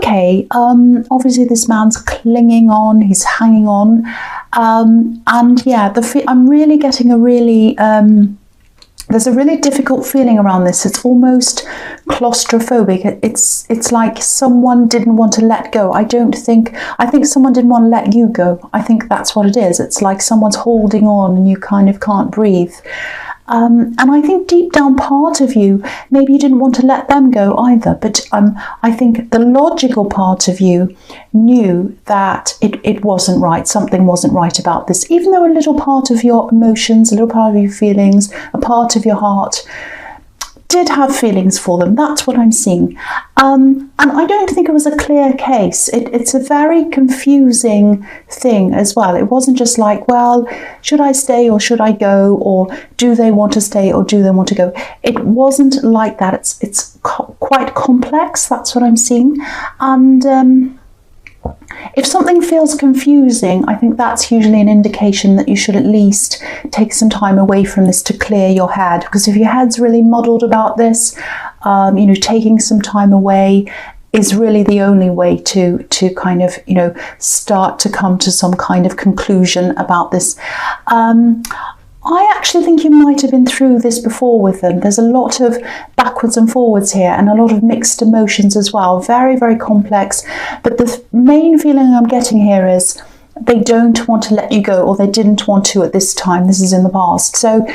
okay, obviously this man's clinging on, he's hanging on, and yeah, I'm really getting a really, there's a really difficult feeling around this. It's almost claustrophobic. It's like someone didn't want to let go. I think someone didn't want to let you go. I think that's what it is. It's like someone's holding on and you kind of can't breathe. And I think deep down part of you, maybe you didn't want to let them go either, but I think the logical part of you knew that it wasn't right, something wasn't right about this, even though a little part of your emotions, a little part of your feelings, a part of your heart did have feelings for them. That's what I'm seeing. And I don't think it was a clear case. It's a very confusing thing as well. It wasn't just like, well, should I stay or should I go? Or do they want to stay or do they want to go? It wasn't like that. It's quite complex. That's what I'm seeing. And if something feels confusing, I think that's usually an indication that you should at least take some time away from this to clear your head. Because if your head's really muddled about this, taking some time away is really the only way to kind of, start to come to some kind of conclusion about this. I actually think you might have been through this before with them. There's a lot of backwards and forwards here and a lot of mixed emotions as well. Very, very complex. But the main feeling I'm getting here is they don't want to let you go, or they didn't want to at this time. This is in the past. So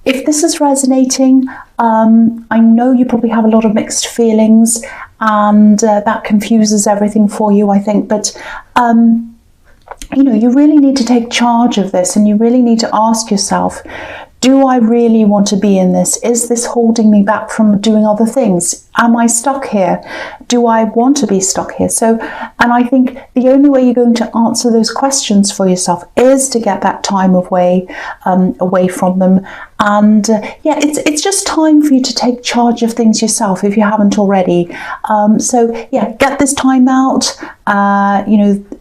if this is resonating, I know you probably have a lot of mixed feelings, and that confuses everything for you, I think. But you really need to take charge of this, and you really need to ask yourself, do I really want to be in this? Is this holding me back from doing other things? Am I stuck here? Do I want to be stuck here? So, and I think the only way you're going to answer those questions for yourself is to get that time away from them. And it's just time for you to take charge of things yourself if you haven't already. Get this time out.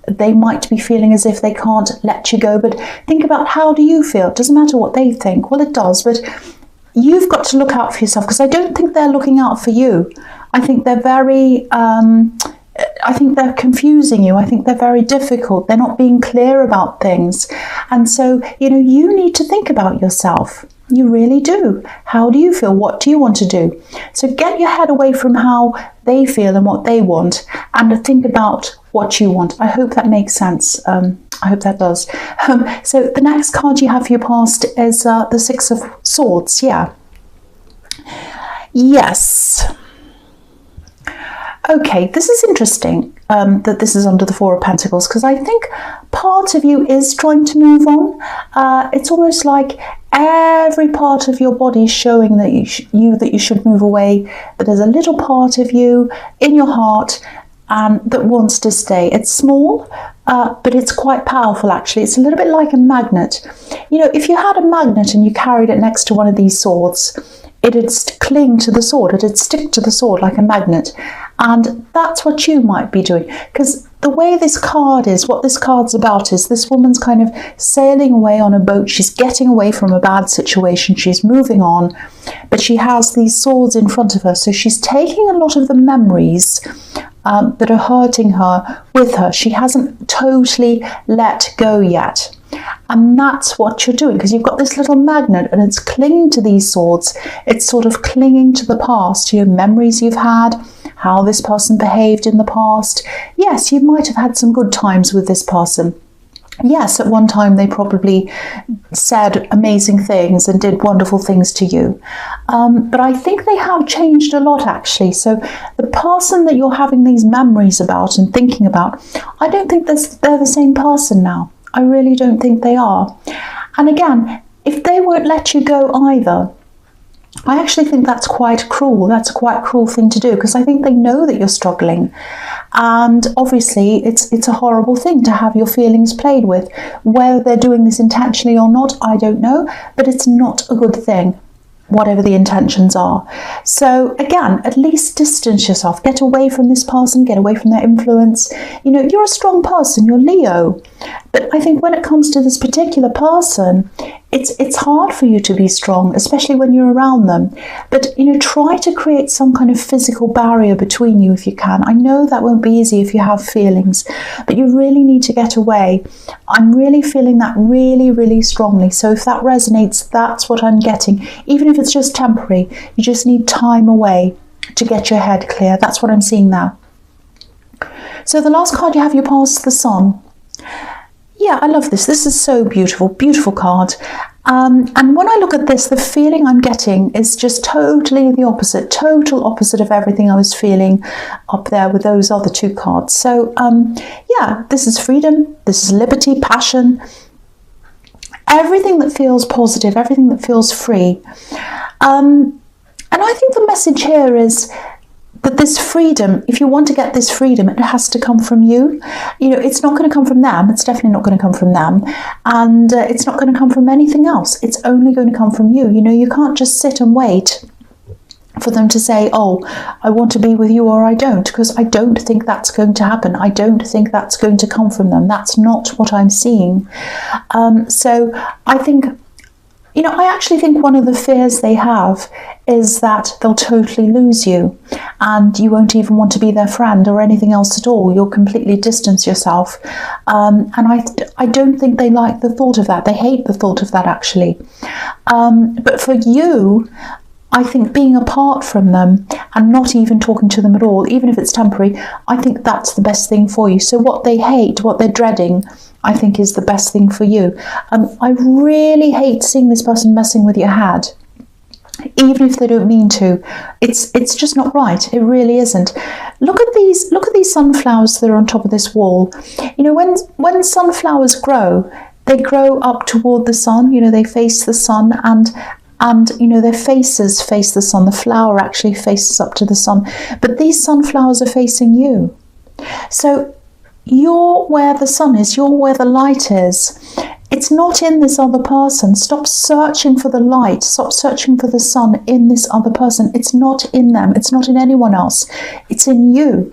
They might be feeling as if they can't let you go, but think about, how do you feel? It doesn't matter what they think. Well, it does, but you've got to look out for yourself, because I don't think they're looking out for you. I think they're very, I think they're confusing you. I think they're very difficult. They're not being clear about things. And so, you need to think about yourself. You really do. How do you feel? What do you want to do? So get your head away from how they feel and what they want, and think about what you want. I hope that makes sense. I hope that does. So the next card you have for your past is the Six of Swords. Yeah. Yes. Okay, this is interesting that this is under the Four of Pentacles, because I think part of you is trying to move on. It's almost like every part of your body is showing that you should move away, but there's a little part of you in your heart that wants to stay. It's small, but it's quite powerful actually. It's a little bit like a magnet. If you had a magnet and you carried it next to one of these swords, it'd cling to the sword, it'd stick to the sword like a magnet. And that's what you might be doing, because the way this card is, what this card's about is this woman's kind of sailing away on a boat. She's getting away from a bad situation. She's moving on, but she has these swords in front of her. So she's taking a lot of the memories that are hurting her with her. She hasn't totally let go yet. And that's what you're doing, because you've got this little magnet and it's clinging to these swords. It's sort of clinging to the past, to your memories you've had, how this person behaved in the past. Yes, you might have had some good times with this person. Yes, at one time they probably said amazing things and did wonderful things to you. But I think they have changed a lot actually. So the person that you're having these memories about and thinking about, I don't think they're the same person now. I really don't think they are. And again, if they won't let you go either, I actually think that's quite cruel. That's a quite cruel thing to do, because I think they know that you're struggling. And obviously it's a horrible thing to have your feelings played with. Whether they're doing this intentionally or not, I don't know, but it's not a good thing, whatever the intentions are. So again, at least distance yourself, get away from this person, get away from their influence. You're a strong person, you're Leo. But I think when it comes to this particular person, it's hard for you to be strong, especially when you're around them. But, you know, try to create some kind of physical barrier between you if you can. I know that won't be easy if you have feelings, but you really need to get away. I'm really feeling that really, really strongly. So if that resonates, that's what I'm getting. Even if it's just temporary, you just need time away to get your head clear. That's what I'm seeing now. So the last card you have, you pass the Sun. Yeah, I love this. This is so beautiful, beautiful card. And when I look at this, the feeling I'm getting is just totally the opposite, total opposite of everything I was feeling up there with those other two cards. So yeah, this is freedom, this is liberty, passion, everything that feels positive, everything that feels free. And I think the message here is that this freedom, if you want to get this freedom, it has to come from you. You know, it's not going to come from them. It's definitely not going to come from them. And it's not going to come from anything else. It's only going to come from you. You know, you can't just sit and wait for them to say, oh, I want to be with you or I don't, because I don't think that's going to happen. I don't think that's going to come from them. That's not what I'm seeing. So I think, you know, I actually think one of the fears they have is that they'll totally lose you and you won't even want to be their friend or anything else at all. You'll completely distance yourself. And I don't think they like the thought of that. They hate the thought of that, actually. But for you, I think being apart from them and not even talking to them at all, even if it's temporary, I think that's the best thing for you. So what they hate, what they're dreading, I think is the best thing for you. I really hate seeing this person messing with your head, even if they don't mean to. It's just not right. It really isn't. Look at these sunflowers that are on top of this wall. You know, when sunflowers grow, they grow up toward the sun. You know, they face the sun, and you know, their faces face the sun. The flower actually faces up to the sun, but these sunflowers are facing you. So you're where the sun is, you're where the light is. It's not in this other person. Stop searching for the light, stop searching for the sun in this other person. It's not in them, it's not in anyone else, it's in you.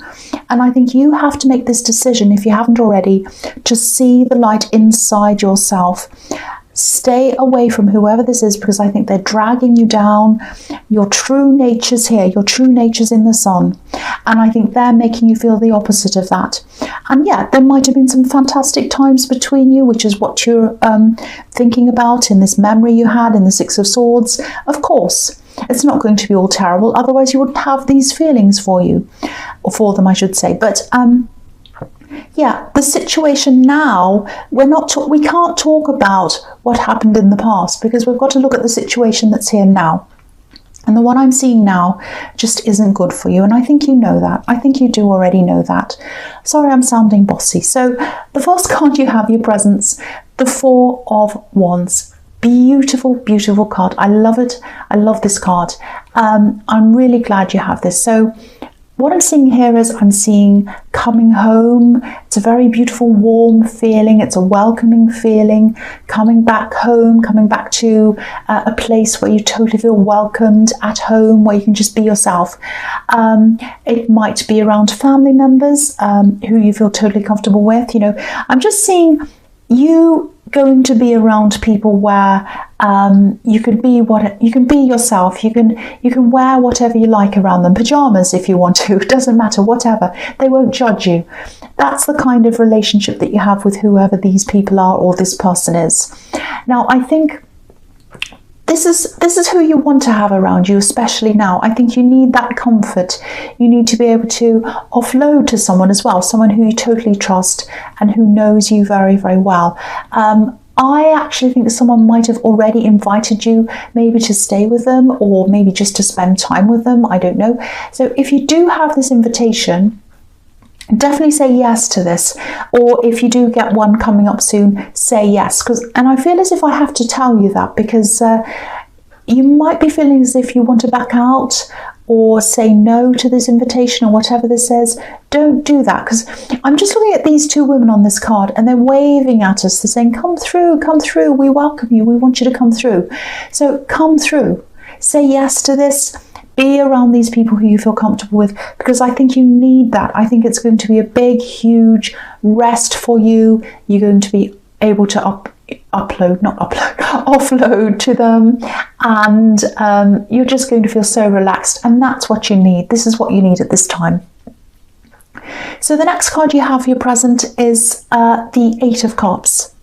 And I think you have to make this decision, if you haven't already, to see the light inside yourself. Stay away from whoever this is, because I think they're dragging you down. Your true nature's here. Your true nature's in the sun. And I think they're making you feel the opposite of that. And yeah, there might have been some fantastic times between you, which is what you're thinking about in this memory you had in the Six of Swords. Of course, it's not going to be all terrible. Otherwise, you wouldn't have these feelings for you, or for them, I should say. But yeah, the situation now, we can't talk about what happened in the past, because we've got to look at the situation that's here now. And the one I'm seeing now just isn't good for you. And I think you know that. I think you do already know that. Sorry, I'm sounding bossy. So the first card you have, your presence, the Four of Wands. Beautiful, beautiful card. I love it. I love this card. I'm really glad you have this. So what I'm seeing here is I'm seeing coming home. It's a very beautiful, warm feeling. It's a welcoming feeling. Coming back home, coming back to a place where you totally feel welcomed, at home, where you can just be yourself. It might be around family members who you feel totally comfortable with. You know, I'm just seeing you going to be around people where you can be yourself. You can wear whatever you like around them, pajamas if you want to. It doesn't matter, whatever. They won't judge you. That's the kind of relationship that you have with whoever these people are or this person is. Now, I think this is who you want to have around you, especially now. I think you need that comfort. You need to be able to offload to someone as well, someone who you totally trust and who knows you very, very well. I actually think that someone might have already invited you maybe to stay with them, or maybe just to spend time with them. I don't know. So if you do have this invitation, definitely say yes to this. Or if you do get one coming up soon, say yes. And I feel as if I have to tell you that, because you might be feeling as if you want to back out or say no to this invitation or whatever this says. Don't do that, because I'm just looking at these two women on this card and they're waving at us. They're saying, come through, we welcome you, we want you to come through. So come through, say yes to this. Be around these people who you feel comfortable with, because I think you need that. I think it's going to be a big, huge rest for you. You're going to be able to offload to them, and you're just going to feel so relaxed, and that's what you need. This is what you need at this time. So the next card you have for your present is the Eight of Cups.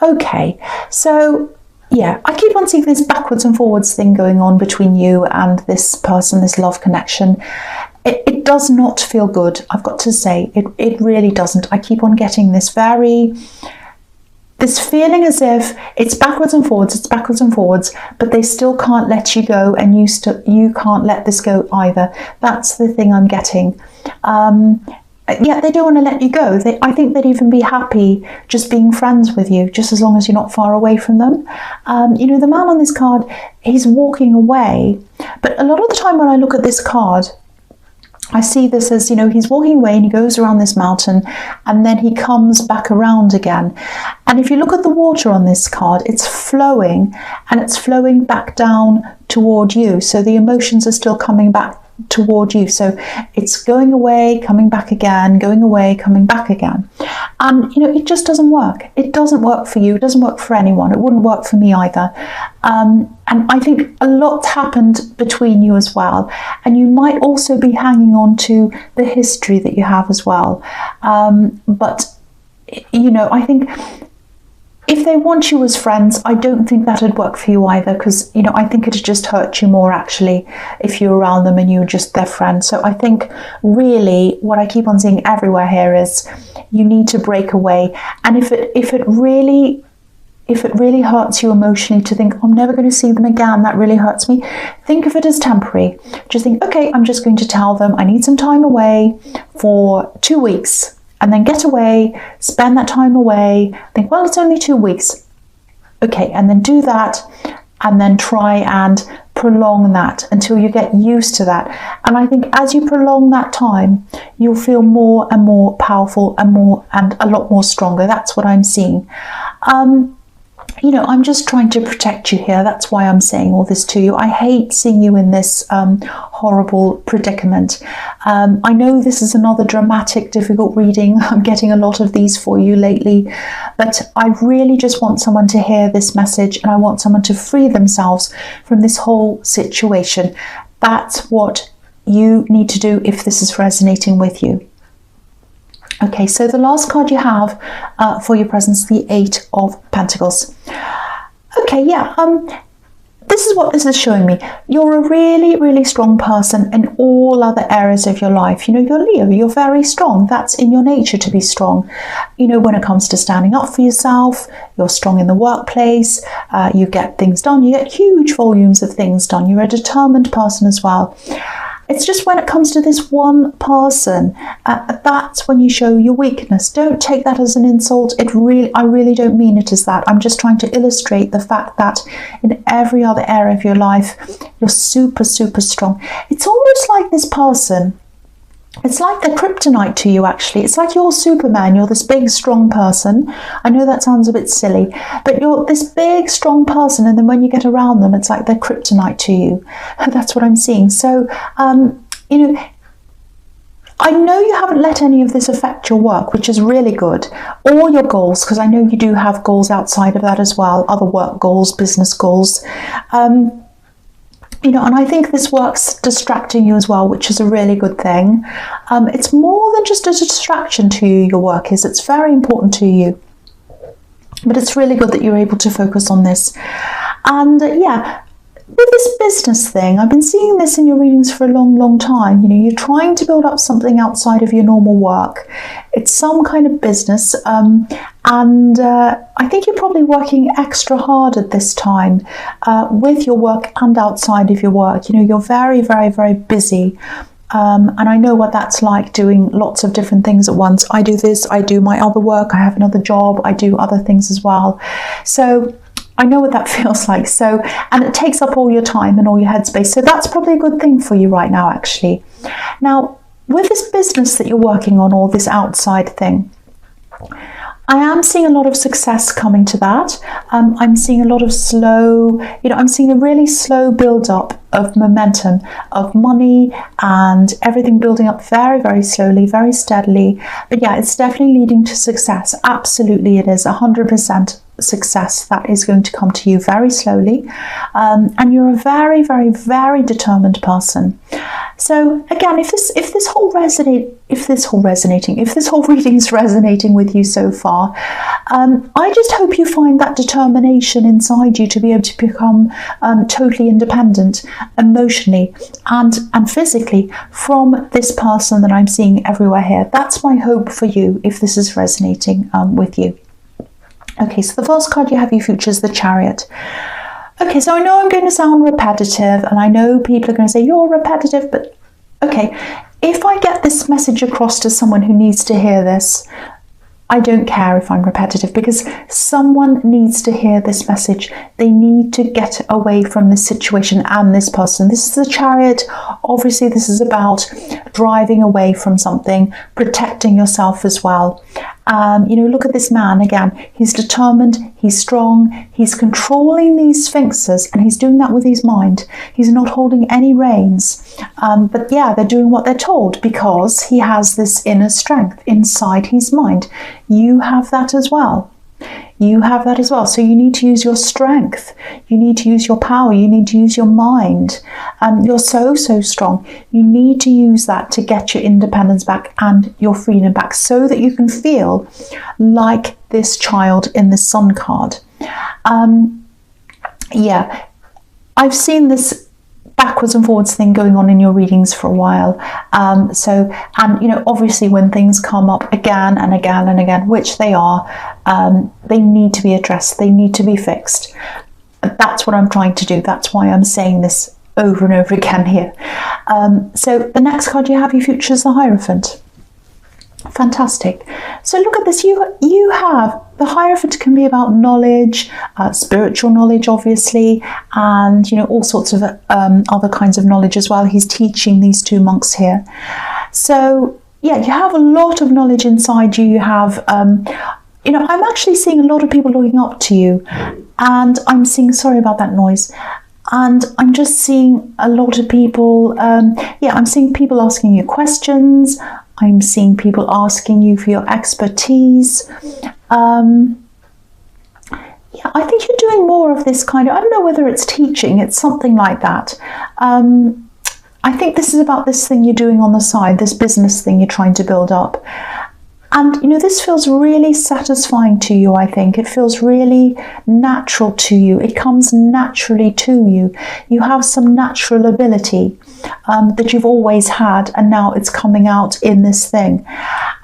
Okay, so yeah, I keep on seeing this backwards and forwards thing going on between you and this person, this love connection. It does not feel good, I've got to say. It really doesn't. I keep on getting this feeling as if it's backwards and forwards, but they still can't let you go, and you can't let this go either. That's the thing I'm getting. Yeah, they don't want to let you go. I think they'd even be happy just being friends with you, just as long as you're not far away from them. You know, the man on this card, he's walking away, but a lot of the time when I look at this card, I see this as, you know, he's walking away and he goes around this mountain and then he comes back around again. And if you look at the water on this card, it's flowing, and it's flowing back down toward you. So the emotions are still coming back toward you. So it's going away, coming back again, going away, coming back again. And, you know, it just doesn't work. It doesn't work for you. It doesn't work for anyone. It wouldn't work for me either. And I think a lot's happened between you as well. And you might also be hanging on to the history that you have as well. But, you know, I think if they want you as friends, I don't think that'd work for you either, because, you know, I think it'd just hurt you more actually if you're around them and you're just their friend. So I think really what I keep on seeing everywhere here is you need to break away. And if it really hurts you emotionally to think, I'm never going to see them again, that really hurts me, think of it as temporary. Just think, okay, I'm just going to tell them I need some time away for 2 weeks. And then get away, spend that time away, think, well, it's only 2 weeks. Okay, and then do that, and then try and prolong that until you get used to that. And I think as you prolong that time, you'll feel more and more powerful and a lot more stronger. That's what I'm seeing. You know, I'm just trying to protect you here. That's why I'm saying all this to you. I hate seeing you in this horrible predicament. I know this is another dramatic, difficult reading. I'm getting a lot of these for you lately, but I really just want someone to hear this message, and I want someone to free themselves from this whole situation. That's what you need to do if this is resonating with you. Okay, so the last card you have for your presence, the Eight of Pentacles. Okay, yeah, this is what this is showing me. You're a really, really strong person in all other areas of your life. You know, you're Leo, you're very strong. That's in your nature to be strong. You know, when it comes to standing up for yourself, you're strong in the workplace, you get things done, you get huge volumes of things done. You're a determined person as well. It's just when it comes to this one person, that's when you show your weakness. Don't take that as an insult. I really don't mean it as that. I'm just trying to illustrate the fact that in every other area of your life, you're super, super strong. It's almost like this person, it's like they're kryptonite to you, actually. It's like you're Superman. You're this big, strong person. I know that sounds a bit silly, but you're this big, strong person, and then when you get around them, it's like they're kryptonite to you. That's what I'm seeing. So, you know, I know you haven't let any of this affect your work, which is really good, or your goals, because I know you do have goals outside of that as well, other work goals, business goals. You know, and I think this work's distracting you as well, which is a really good thing. It's more than just a distraction to you, your work is. It's very important to you. But it's really good that you're able to focus on this. And yeah, with this business thing, I've been seeing this in your readings for a long, long time. You know, you're trying to build up something outside of your normal work. It's some kind of business, and I think you're probably working extra hard at this time with your work and outside of your work. You know, you're very, very, very busy. And I know what that's like, doing lots of different things at once. I do this, I do my other work, I have another job, I do other things as well. So I know what that feels like. So, and it takes up all your time and all your headspace. So that's probably a good thing for you right now, actually. Now, with this business that you're working on, or this outside thing, I am seeing a lot of success coming to that. I'm seeing a lot of slow, you know, I'm seeing a really slow build up of momentum, of money, and everything building up very, very slowly, very steadily. But yeah, it's definitely leading to success. Absolutely it is, 100%. success that is going to come to you very slowly, and you're a very, very, very determined person. So again, if this whole reading is resonating with you so far, I just hope you find that determination inside you to be able to become totally independent emotionally and physically from this person that I'm seeing everywhere here. That's my hope for you if this is resonating with you. Okay, so the first card you have, you features the Chariot. Okay, so I know I'm going to sound repetitive, and I know people are going to say, you're repetitive, but okay, if I get this message across to someone who needs to hear this, I don't care if I'm repetitive, because someone needs to hear this message. They need to get away from this situation and this person. This is the Chariot. Obviously, this is about driving away from something, protecting yourself as well. You know, look at this man again. He's determined, he's strong, he's controlling these sphinxes, and he's doing that with his mind. He's not holding any reins. But yeah, they're doing what they're told because he has this inner strength inside his mind. You have that as well. You have that as well. So you need to use your strength. You need to use your power. You need to use your mind. You're so strong. You need to use that to get your independence back and your freedom back so that you can feel like this child in the Sun card. Yeah, I've seen this backwards and forwards thing going on in your readings for a while. And you know, obviously when things come up again and again and again, which they are, they need to be addressed, they need to be fixed. That's what I'm trying to do. That's why I'm saying this over and over again here. So the next card you have, you features the Hierophant. Fantastic. So look at this. You have the Hierophant can be about knowledge, spiritual knowledge, obviously, and you know, all sorts of other kinds of knowledge as well. He's teaching these two monks here. So yeah, you have a lot of knowledge inside you. You have, you know, I'm actually seeing a lot of people looking up to you, and I'm seeing, sorry about that noise. And I'm just seeing a lot of people, yeah, I'm seeing people asking you questions. I'm seeing people asking you for your expertise. Yeah, I think you're doing more of this kind of, I don't know whether it's teaching, it's something like that. I think this is about this thing you're doing on the side, this business thing you're trying to build up. And, you know, this feels really satisfying to you, I think. It feels really natural to you. It comes naturally to you. You have some natural ability that you've always had, and now it's coming out in this thing.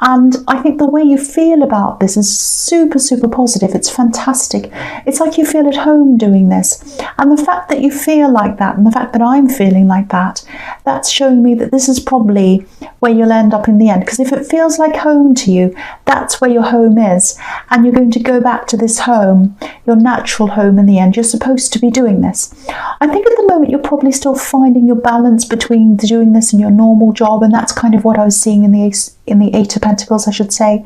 And I think the way you feel about this is super positive. It's fantastic. It's like you feel at home doing this. And the fact that you feel like that, and the fact that I'm feeling like that, that's showing me that this is probably where you'll end up in the end. Because if it feels like home to you, that's where your home is. And you're going to go back to this home, your natural home in the end. You're supposed to be doing this. I think at the moment you're probably still finding your balance between doing this and your normal job. And that's kind of what I was seeing in the Eight of Pentacles, I should say.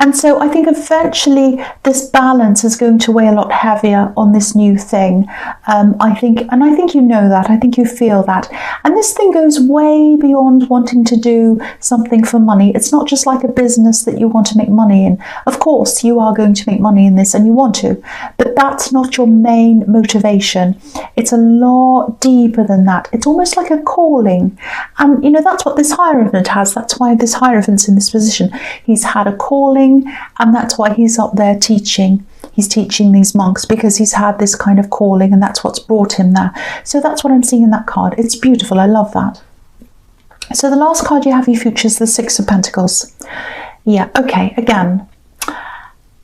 And so I think eventually this balance is going to weigh a lot heavier on this new thing. I think you know that. I think you feel that. And this thing goes way beyond wanting to do something for money. It's not just like a business that you want to make money in. Of course, you are going to make money in this and you want to, but that's not your main motivation. It's a lot deeper than that. It's almost like a calling. And, you know, that's what this Hierophant has. That's why this Hierophant's in this position. He's had a calling, and that's why he's up there teaching. He's teaching these monks because he's had this kind of calling, and that's what's brought him there. So that's what I'm seeing in that card. It's beautiful. I love that. So the last card you have, you features the Six of Pentacles. Yeah, okay, again,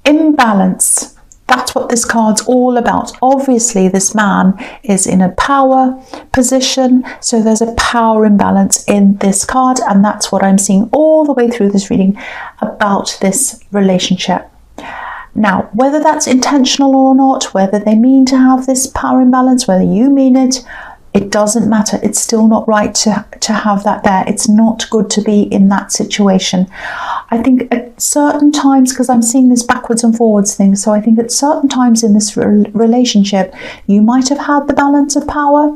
imbalance. That's what this card's all about. Obviously, this man is in a power position, so there's a power imbalance in this card, and that's what I'm seeing all the way through this reading about this relationship. Now, whether that's intentional or not, whether they mean to have this power imbalance, whether you mean it, it doesn't matter. It's still not right to have that there. It's not good to be in that situation. I think at certain times, because I'm seeing this backwards and forwards thing, so I think at certain times in this relationship, you might have had the balance of power,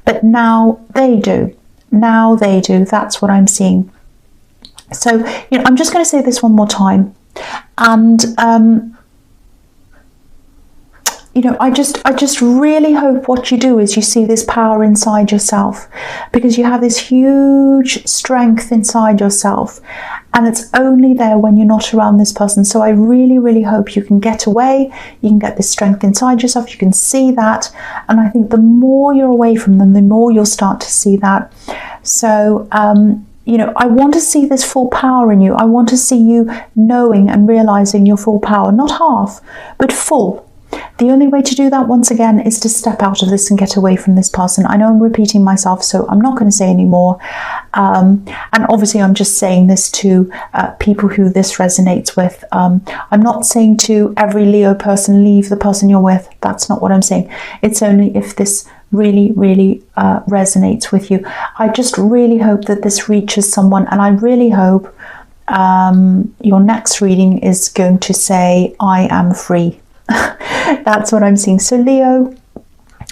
but now they do. Now they do. That's what I'm seeing. So, you know, I'm just going to say this one more time. And you know, I just really hope what you do is you see this power inside yourself, because you have this huge strength inside yourself, and it's only there when you're not around this person. So I really, really hope you can get away, you can get this strength inside yourself, you can see that. And I think the more you're away from them, the more you'll start to see that. So, you know, I want to see this full power in you. I want to see you knowing and realizing your full power, not half, but full. The only way to do that, once again, is to step out of this and get away from this person. I know I'm repeating myself, so I'm not going to say any more. And obviously, I'm just saying this to people who this resonates with. I'm not saying to every Leo person, leave the person you're with. That's not what I'm saying. It's only if this really, really resonates with you. I just really hope that this reaches someone, and I really hope your next reading is going to say, I am free. That's what I'm seeing. So Leo,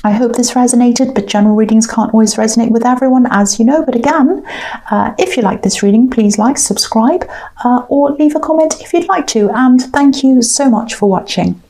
I hope this resonated, but general readings can't always resonate with everyone, as you know. But again, if you like this reading, please like, subscribe, or leave a comment if you'd like to. And thank you so much for watching.